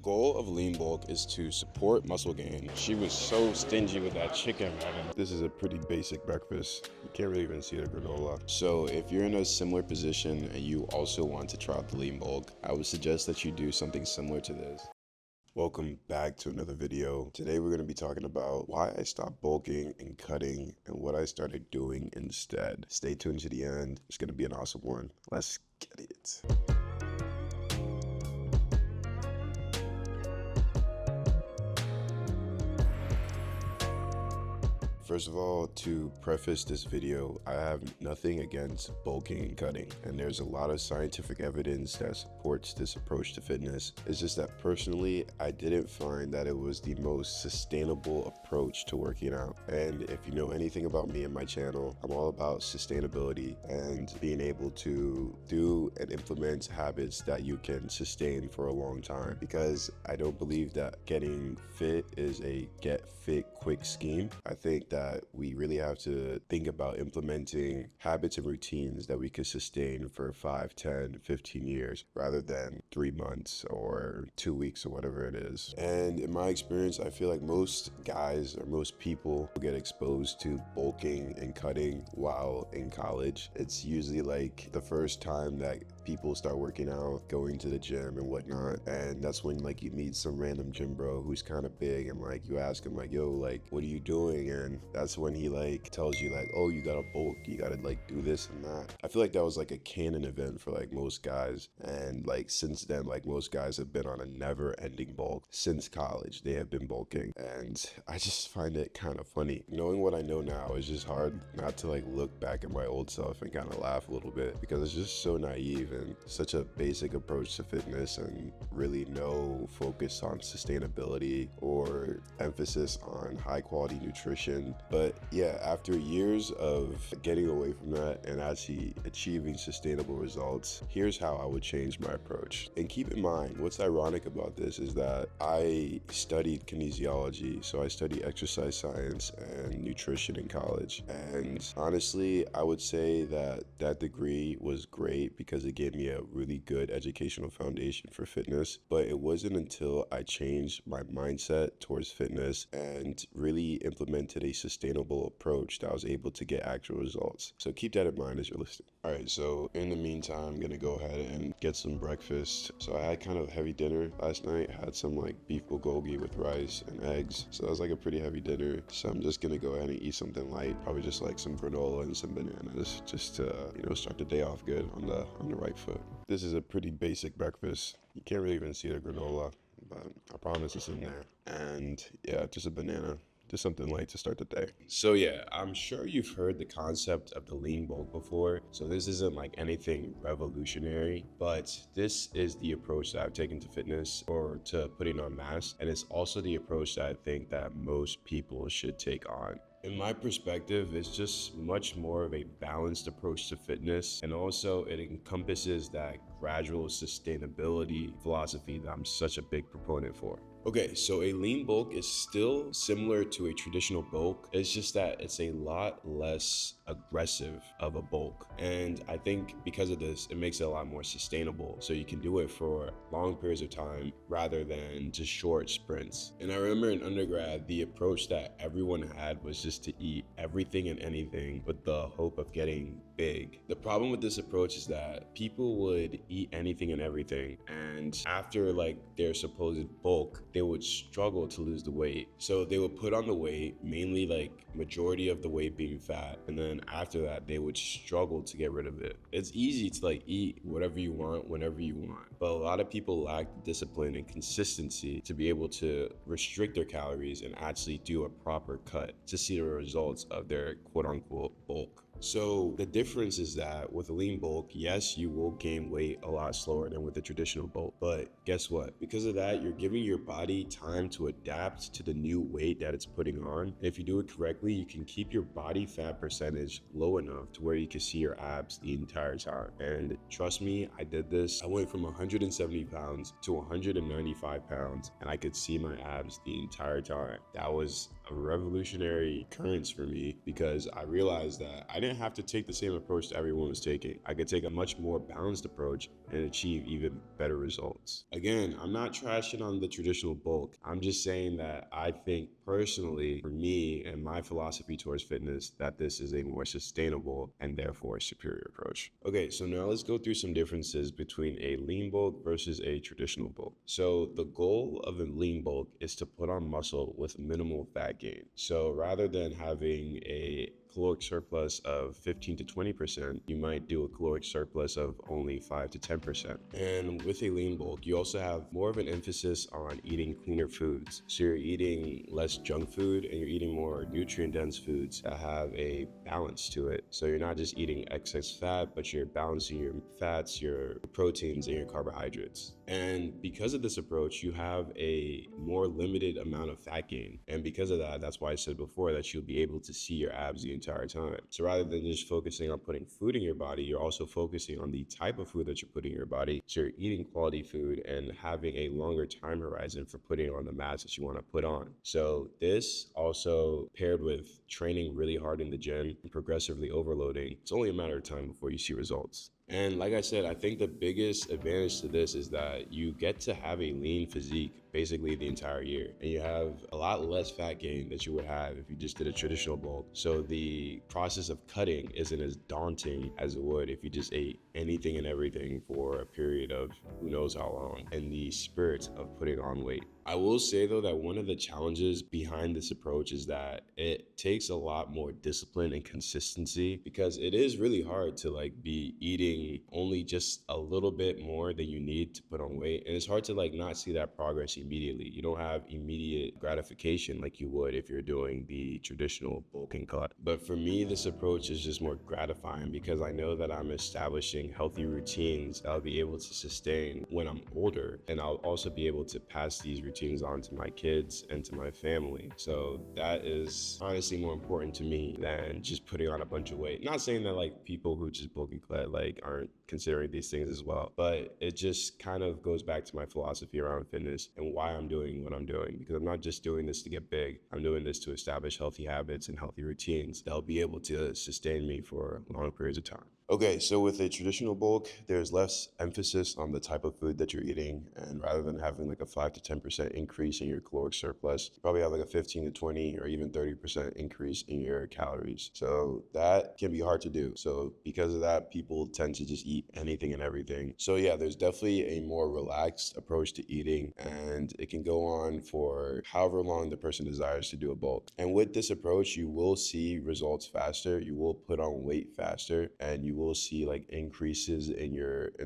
Goal of lean bulk is to support muscle gain. She was so stingy with that chicken, man. This is a pretty basic breakfast. You can't really even see the granola. So if you're in a similar position and you also want to try out the lean bulk, I would suggest that you do something similar to this. Welcome back to another video. Today we're going to be talking about why I stopped bulking and cutting and what I started doing instead. Stay tuned to the end. It's going to be an awesome one. Let's get it. First of all, to preface this video, I have nothing against bulking and cutting, and there's a lot of scientific evidence that supports this approach to fitness. It's just that personally, I didn't find that it was the most sustainable approach to working out. And if you know anything about me and my channel, I'm all about sustainability and being able to do and implement habits that you can sustain for a long time, because I don't believe that getting fit is a get fit quick scheme. I think that we really have to think about implementing habits and routines that we could sustain for 5, 10, 15 years rather than 3 months or 2 weeks or whatever it is. And in my experience, I feel like most guys or most people who get exposed to bulking and cutting while in college, it's usually like the first time that people start working out, going to the gym and whatnot, and that's when like you meet some random gym bro who's kind of big, and like you ask him like, yo, like what are you doing? And that's when he like tells you like, oh, you gotta bulk, you gotta like do this and that. I feel like that was like a canon event for like most guys, and like since then, like most guys have been on a never ending bulk since college. They have been bulking, and I just find it kind of funny. Knowing what I know now, it's just hard not to like look back at my old self and kind of laugh a little bit, because it's just so naive and such a basic approach to fitness and really no focus on sustainability or emphasis on high quality nutrition. But yeah, after years of getting away from that and actually achieving sustainable results, here's how I would change my approach. And keep in mind, what's ironic about this is that I studied kinesiology, so I studied exercise science and nutrition in college. And honestly, I would say that that degree was great because it gave me a really good educational foundation for fitness, but it wasn't until I changed my mindset towards fitness and really implemented a sustainable approach that I was able to get actual results. So keep that in mind as you're listening. All right, so in the meantime, I'm gonna go ahead and get some breakfast. So I had kind of heavy dinner last night. I had some like beef bulgogi with rice and eggs. So that was like a pretty heavy dinner. So I'm just gonna go ahead and eat something light, probably just like some granola and some bananas, just to start the day off good on the right foot. This is a pretty basic breakfast. You can't really even see the granola, but I promise it's in there. And yeah, just a banana. Just something light to start the day. So yeah, I'm sure you've heard the concept of the lean bulk before. So this isn't like anything revolutionary, but this is the approach that I've taken to fitness or to putting on mass. And it's also the approach that I think that most people should take on. In my perspective, it's just much more of a balanced approach to fitness, and also it encompasses that gradual sustainability philosophy that I'm such a big proponent for. Okay, so a lean bulk is still similar to a traditional bulk. It's just that it's a lot less aggressive of a bulk. And I think because of this, it makes it a lot more sustainable. So you can do it for long periods of time rather than just short sprints. And I remember in undergrad, the approach that everyone had was just to eat everything and anything with the hope of getting big. The problem with this approach is that people would eat anything and everything, and after like their supposed bulk, they would struggle to lose the weight. So they would put on the weight, mainly like majority of the weight being fat, and then after that they would struggle to get rid of it. It's easy to like eat whatever you want whenever you want, but a lot of people lack the discipline and consistency to be able to restrict their calories and actually do a proper cut to see the results of their quote-unquote bulk. So the difference is that with a lean bulk, yes, you will gain weight a lot slower than with a traditional bulk, but guess what? Because of that, you're giving your body time to adapt to the new weight that it's putting on. And if you do it correctly, you can keep your body fat percentage low enough to where you can see your abs the entire time. And trust me, I did this. I went from 170 pounds to 195 pounds, and I could see my abs the entire time. That was a a revolutionary occurrence for me because I realized that I didn't have to take the same approach that everyone was taking. I could take a much more balanced approach and achieve even better results. Again, I'm not trashing on the traditional bulk. I'm just saying that I think personally, for me and my philosophy towards fitness, that this is a more sustainable and therefore superior approach. Okay, so now let's go through some differences between a lean bulk versus a traditional bulk. So the goal of a lean bulk is to put on muscle with minimal fat gain. So rather than having a caloric surplus of 15 to 20%, you might do a caloric surplus of only 5 to 10%. And with a lean bulk, you also have more of an emphasis on eating cleaner foods. So you're eating less junk food and you're eating more nutrient dense foods that have a balance to it. So you're not just eating excess fat, but you're balancing your fats, your proteins, and your carbohydrates. And because of this approach, you have a more limited amount of fat gain. And because of that, that's why I said before that you'll be able to see your abs the entire time. So rather than just focusing on putting food in your body, you're also focusing on the type of food that you're putting in your body. So you're eating quality food and having a longer time horizon for putting on the mass that you want to put on. So this also paired with training really hard in the gym and progressively overloading, it's only a matter of time before you see results. And like I said, I think the biggest advantage to this is that you get to have a lean physique basically the entire year. And you have a lot less fat gain that you would have if you just did a traditional bulk. So the process of cutting isn't as daunting as it would if you just ate anything and everything for a period of who knows how long in the spirit of putting on weight. I will say though that one of the challenges behind this approach is that it takes a lot more discipline and consistency because it is really hard to be eating only just a little bit more than you need to put on weight. And it's hard to not see that progress immediately. You don't have immediate gratification like you would if you're doing the traditional bulk and cut. But for me, this approach is just more gratifying because I know that I'm establishing healthy routines that I'll be able to sustain when I'm older. And I'll also be able to pass these routines on to my kids and to my family. So that is honestly more important to me than just putting on a bunch of weight. Not saying that people who just bulk and cut aren't considering these things as well, but it just kind of goes back to my philosophy around fitness and why I'm doing what I'm doing, because I'm not just doing this to get big. I'm doing this to establish healthy habits and healthy routines that'll be able to sustain me for long periods of time. Okay, so with a traditional bulk, there's less emphasis on the type of food that you're eating, and rather than having a 5 to 10% increase in your caloric surplus, you probably have a 15 to 20 or even 30% increase in your calories. So that can be hard to do. So because of that, people tend to just eat anything and everything. So yeah, there's definitely a more relaxed approach to eating, and it can go on for however long the person desires to do a bulk. And with this approach, you will see results faster, you will put on weight faster, and you will see increases in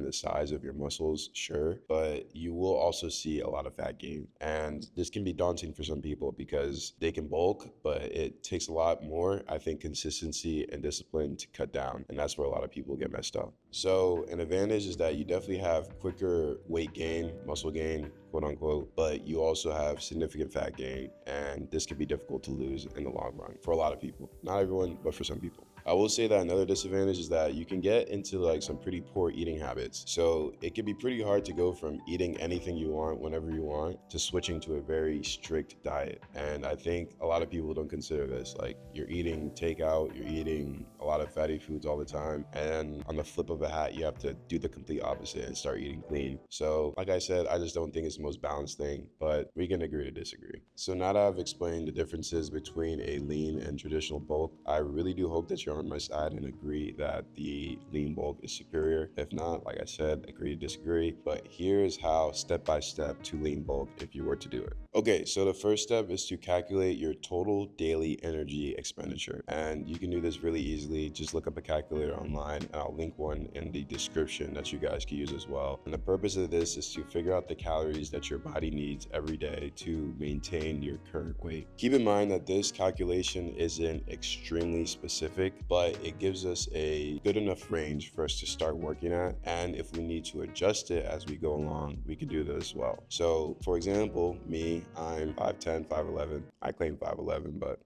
the size of your muscles, sure, but you will also see a lot of fat gain. And this can be daunting for some people because they can bulk, but it takes a lot more, I think, consistency and discipline to cut down. And that's where a lot of people get messed up. So an advantage is that you definitely have quicker weight gain, muscle gain, quote unquote, but you also have significant fat gain. And this can be difficult to lose in the long run for a lot of people. Not everyone, but for some people. I will say that another disadvantage is that you can get into some pretty poor eating habits. So it can be pretty hard to go from eating anything you want whenever you want to switching to a very strict diet. And I think a lot of people don't consider this. You're eating takeout, you're eating a lot of fatty foods all the time. And on the flip of a hat, you have to do the complete opposite and start eating clean. So like I said, I just don't think it's the most balanced thing, but we can agree to disagree. So now that I've explained the differences between a lean and traditional bulk, I really do hope that you're on my side and agree that the lean bulk is superior. If not, like I said, agree to disagree. But here's how step by step to lean bulk if you were to do it. Okay, so the first step is to calculate your total daily energy expenditure. And you can do this really easily. Just look up a calculator online, and I'll link one in the description that you guys can use as well. And the purpose of this is to figure out the calories that your body needs every day to maintain your current weight. Keep in mind that this calculation isn't extremely specific, but it gives us a good enough range for us to start working at. And if we need to adjust it as we go along, we can do that as well. So for example, me, I'm 5'10", 5'11". I claim 5'11", but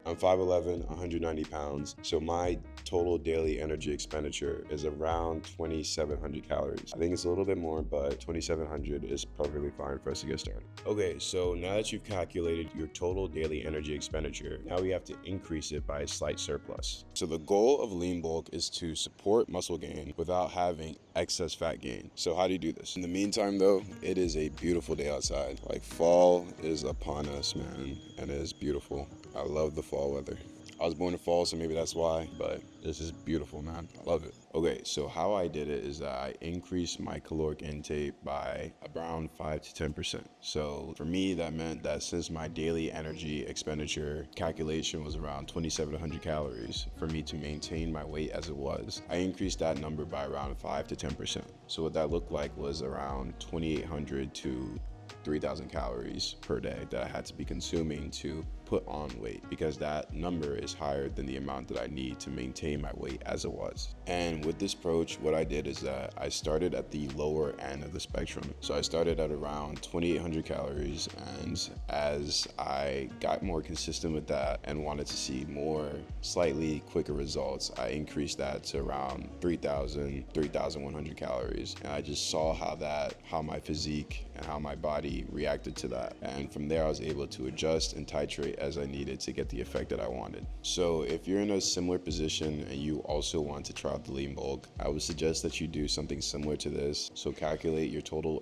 I'm 5'11", 190 pounds, so my total daily energy expenditure is around 2,700 calories. I think it's a little bit more, but 2,700 is perfectly fine for us to get started. Okay, so now that you've calculated your total daily energy expenditure, now we have to increase it by a slight surplus. So the goal of lean bulk is to support muscle gain without having excess fat gain. So how do you do this? In the meantime though, it is a beautiful day outside. Like, fall is upon us, man, and it is beautiful. I love the fall weather. I was born in fall, so maybe that's why, but this is beautiful, man. I love it. Okay, so how I did it is that I increased my caloric intake by around 5 to 10%. So for me, that meant that since my daily energy expenditure calculation was around 2,700 calories, for me to maintain my weight as it was, I increased that number by around 5 to 10%. So what that looked like was around 2,800 to 3,000 calories per day that I had to be consuming to put on weight, because that number is higher than the amount that I need to maintain my weight as it was. And with this approach, what I did is that I started at the lower end of the spectrum. So I started at around 2,800 calories, and as I got more consistent with that and wanted to see more slightly quicker results, I increased that to around 3,000, 3,100 calories. And I just saw how my physique and how my body reacted to that. And from there, I was able to adjust and titrate as I needed to get the effect that I wanted. So if you're in a similar position and you also want to try out the lean bulk, I would suggest that you do something similar to this. So calculate your total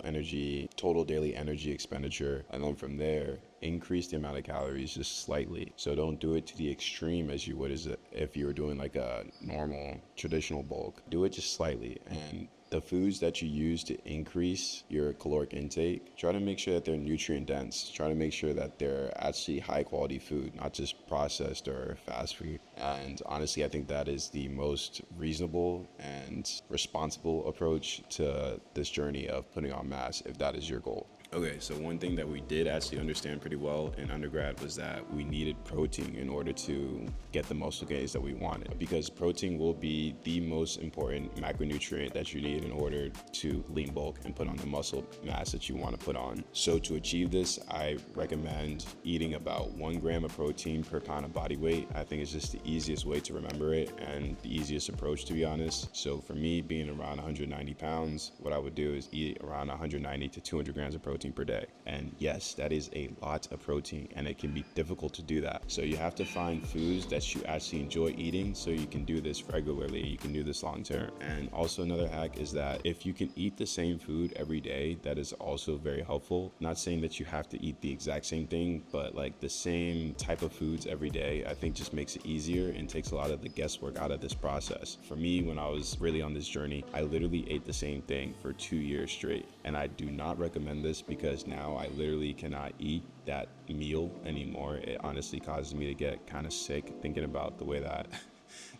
daily energy expenditure, and then from there, increase the amount of calories just slightly. So don't do it to the extreme as you would if you were doing like a normal traditional bulk. Do it just slightly, and the foods that you use to increase your caloric intake, try to make sure that they're nutrient dense. Try to make sure that they're actually high quality food, not just processed or fast food. And honestly, I think that is the most reasonable and responsible approach to this journey of putting on mass, if that is your goal. Okay, so one thing that we did actually understand pretty well in undergrad was that we needed protein in order to get the muscle gains that we wanted, because protein will be the most important macronutrient that you need in order to lean bulk and put on the muscle mass that you want to put on. So to achieve this, I recommend eating about 1 gram of protein per pound of body weight. I think it's just the easiest way to remember it and the easiest approach, to be honest. So for me, being around 190 pounds, what I would do is eat around 190 to 200 grams of protein per day. And yes, that is a lot of protein, and it can be difficult to do that. So you have to find foods that you actually enjoy eating so you can do this regularly, you can do this long term. And also another hack is that if you can eat the same food every day, that is also very helpful. Not saying that you have to eat the exact same thing, but like the same type of foods every day, I think just makes it easier and takes a lot of the guesswork out of this process. For me, when I was really on this journey, I literally ate the same thing for 2 years straight. And I do not recommend this, because now I literally cannot eat that meal anymore. It honestly causes me to get kind of sick thinking about the way that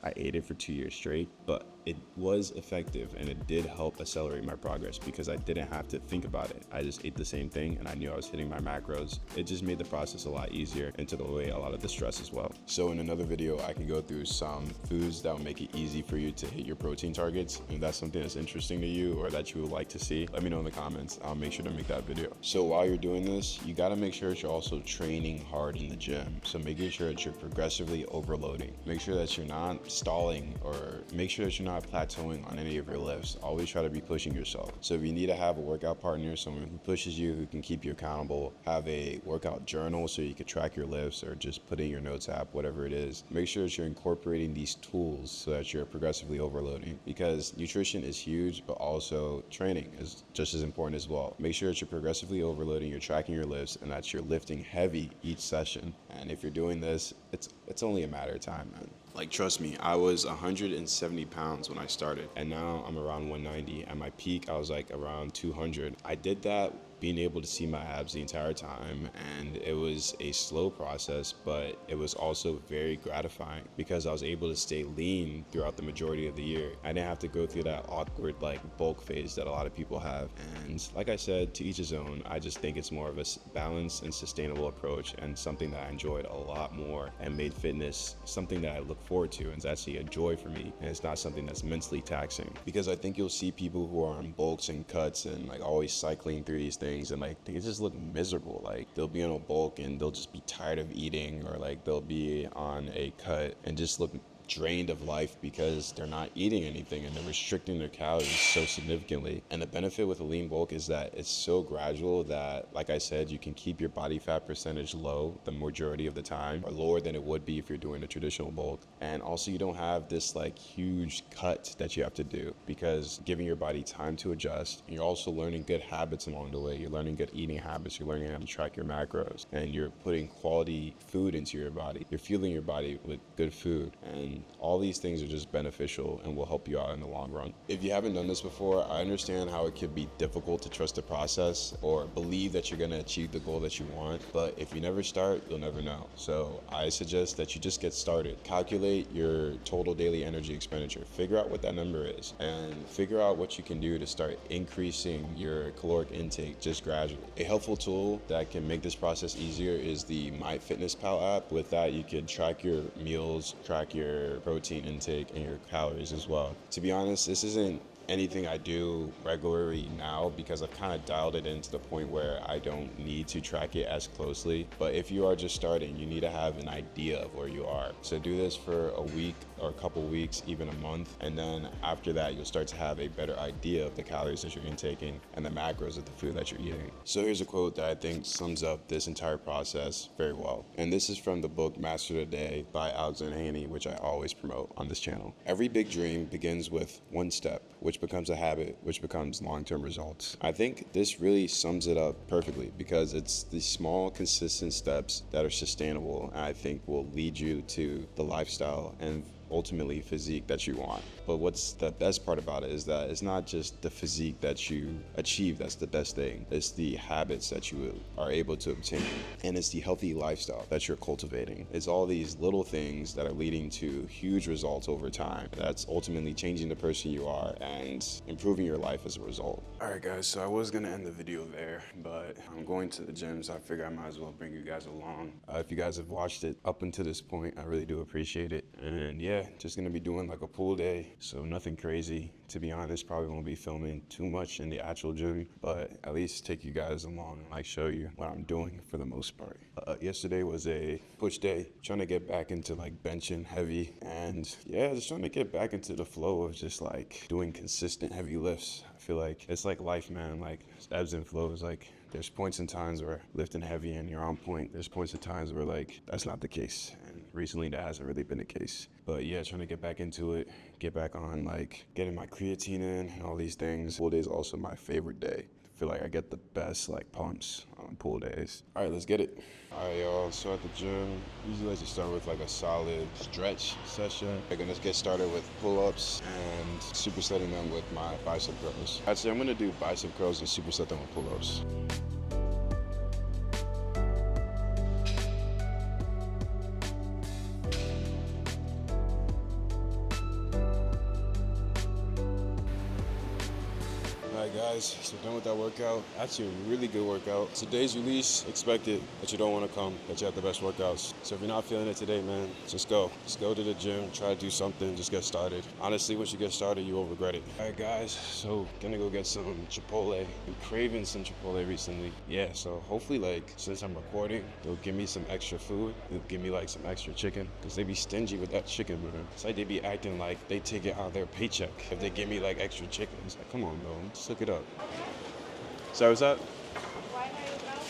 I ate it for 2 years straight, but it was effective and it did help accelerate my progress because I didn't have to think about it. I just ate the same thing and I knew I was hitting my macros. It just made the process a lot easier and took away a lot of the stress as well. So in another video, I can go through some foods that will make it easy for you to hit your protein targets. If that's something that's interesting to you or that you would like to see, let me know in the comments. I'll make sure to make that video. So while you're doing this, you got to make sure that you're also training hard in the gym. So making sure that you're progressively overloading. Make sure that you're not stalling, or make sure that you're not plateauing on any of your lifts. Always try to be pushing yourself. So if you need to have a workout partner, someone who pushes you, who can keep you accountable, have a workout journal so you can track your lifts, or just put in your notes app, whatever it is. Make sure that you're incorporating these tools so that you're progressively overloading, because nutrition is huge, but also training is just as important as well. Make sure that you're progressively overloading, you're tracking your lifts, and that you're lifting heavy each session. And if you're doing this, it's only a matter of time, man. Like, trust me, I was 170 pounds when I started, and now I'm around 190. At my peak, I was like around 200. I did that being able to see my abs the entire time, and it was a slow process, but it was also very gratifying because I was able to stay lean throughout the majority of the year. I didn't have to go through that awkward like bulk phase that a lot of people have. And like I said, to each his own. I just think it's more of a balanced and sustainable approach, and something that I enjoyed a lot more and made fitness something that I look forward to, and it's actually a joy for me, and it's not something that's mentally taxing. Because I think you'll see people who are on bulks and cuts and like always cycling through these things things, and like they just look miserable. Like they'll be on a bulk and they'll just be tired of eating, or like they'll be on a cut and just look drained of life because they're not eating anything and they're restricting their calories so significantly. And the benefit with a lean bulk is that it's so gradual that, like I said, you can keep your body fat percentage low the majority of the time, or lower than it would be if you're doing a traditional bulk. And also you don't have this like huge cut that you have to do, because giving your body time to adjust. You're also learning good habits along the way. You're learning good eating habits. You're learning how to track your macros, and you're putting quality food into your body. You're fueling your body with good food, and all these things are just beneficial and will help you out in the long run. If you haven't done this before, I understand how it could be difficult to trust the process or believe that you're going to achieve the goal that you want, but if you never start, you'll never know. So I suggest that you just get started. Calculate your total daily energy expenditure. Figure out what that number is and figure out what you can do to start increasing your caloric intake just gradually. A helpful tool that can make this process easier is the MyFitnessPal app. With that, you can track your meals, track your protein intake, and your calories as well. To be honest, this isn't anything I do regularly now because I've kind of dialed it in to the point where I don't need to track it as closely. But if you are just starting, you need to have an idea of where you are. So do this for a week or a couple weeks, even a month, and then after that you'll start to have a better idea of the calories that you're intaking and the macros of the food that you're eating. So here's a quote that I think sums up this entire process very well, and this is from the book Master the Day by Alexander Haney, which I always promote on this channel. Every big dream begins with one step, which becomes a habit, which becomes long-term results. I think this really sums it up perfectly, because it's the small, consistent steps that are sustainable and I think will lead you to the lifestyle and ultimately physique that you want. But what's the best part about it is that it's not just the physique that you achieve that's the best thing. It's the habits that you are able to obtain, and it's the healthy lifestyle that you're cultivating. It's all these little things that are leading to huge results over time that's ultimately changing the person you are and improving your life as a result. Alright guys, so I was gonna end the video there, but I'm going to the gym, so I figure I might as well bring you guys along. If you guys have watched it up until this point, I really do appreciate it. And yeah, just gonna be doing like a pool day, so nothing crazy. To be honest, probably won't be filming too much in the actual gym, but at least take you guys along and like show you what I'm doing for the most part. Yesterday was a push day, trying to get back into like benching heavy, and yeah, just trying to get back into the flow of just like doing consistent heavy lifts. I feel like it's like life, man, like ebbs and flows. Like there's points and times where lifting heavy and you're on point. There's points and times where like that's not the case, and recently that hasn't really been the case. But yeah, trying to get back into it, get back on like getting my creatine in and all these things. Pool day is also my favorite day. I feel like I get the best like pumps on pool days. All right, let's get it. All right, y'all, so at the gym, usually I just start with like a solid stretch session. I'm gonna get started with pull-ups and supersetting them with my bicep curls. Actually, I'm gonna do bicep curls and superset them with pull-ups. Alright guys, so done with that workout. Actually a really good workout. Today's release, expect it, that you don't want to come, that you have the best workouts. So if you're not feeling it today, man, just go. Just go to the gym, try to do something, just get started. Honestly, once you get started, you won't regret it. Alright guys, so gonna go get some Chipotle. Been craving some Chipotle recently. Yeah, so hopefully like, since I'm recording, they'll give me some extra food. They'll give me like some extra chicken, because they be stingy with that chicken, man. It's like they be acting like they take it out of their paycheck if they give me like extra chicken. It's like, come on, bro. Just look it up. Sorry, what's that?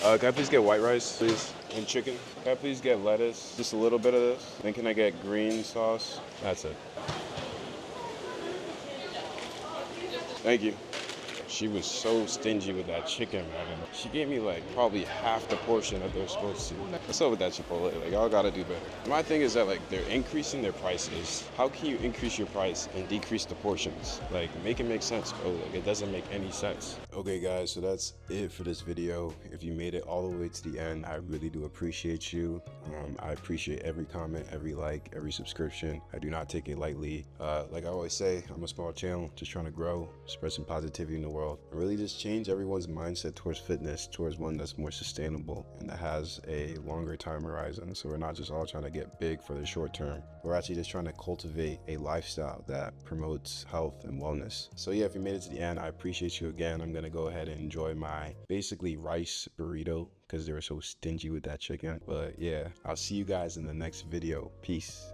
Can I please get white rice, please, and chicken? Can I please get lettuce? Just a little bit of this. Then can I get green sauce? That's it. Thank you. She was so stingy with that chicken, man. She gave me like probably half the portion that they're supposed to. What's up with that Chipotle? Like, y'all gotta do better. My thing is that like they're increasing their prices. How can you increase your price and decrease the portions? Like, make it make sense, bro. Like, it doesn't make any sense. Okay guys, so that's it for this video. If you made it all the way to the end, I really do appreciate you. I appreciate every comment, every like, every subscription. I do not take it lightly. Like I always say, I'm a small channel, just trying to grow, spread some positivity in the world. world, and really just change everyone's mindset towards fitness, towards one that's more sustainable and that has a longer time horizon. So we're not just all trying to get big for the short term. We're actually just trying to cultivate a lifestyle that promotes health and wellness. So yeah, if you made it to the end, I appreciate you again. I'm gonna go ahead and enjoy my basically rice burrito because they were so stingy with that chicken. But yeah, I'll see you guys in the next video. Peace.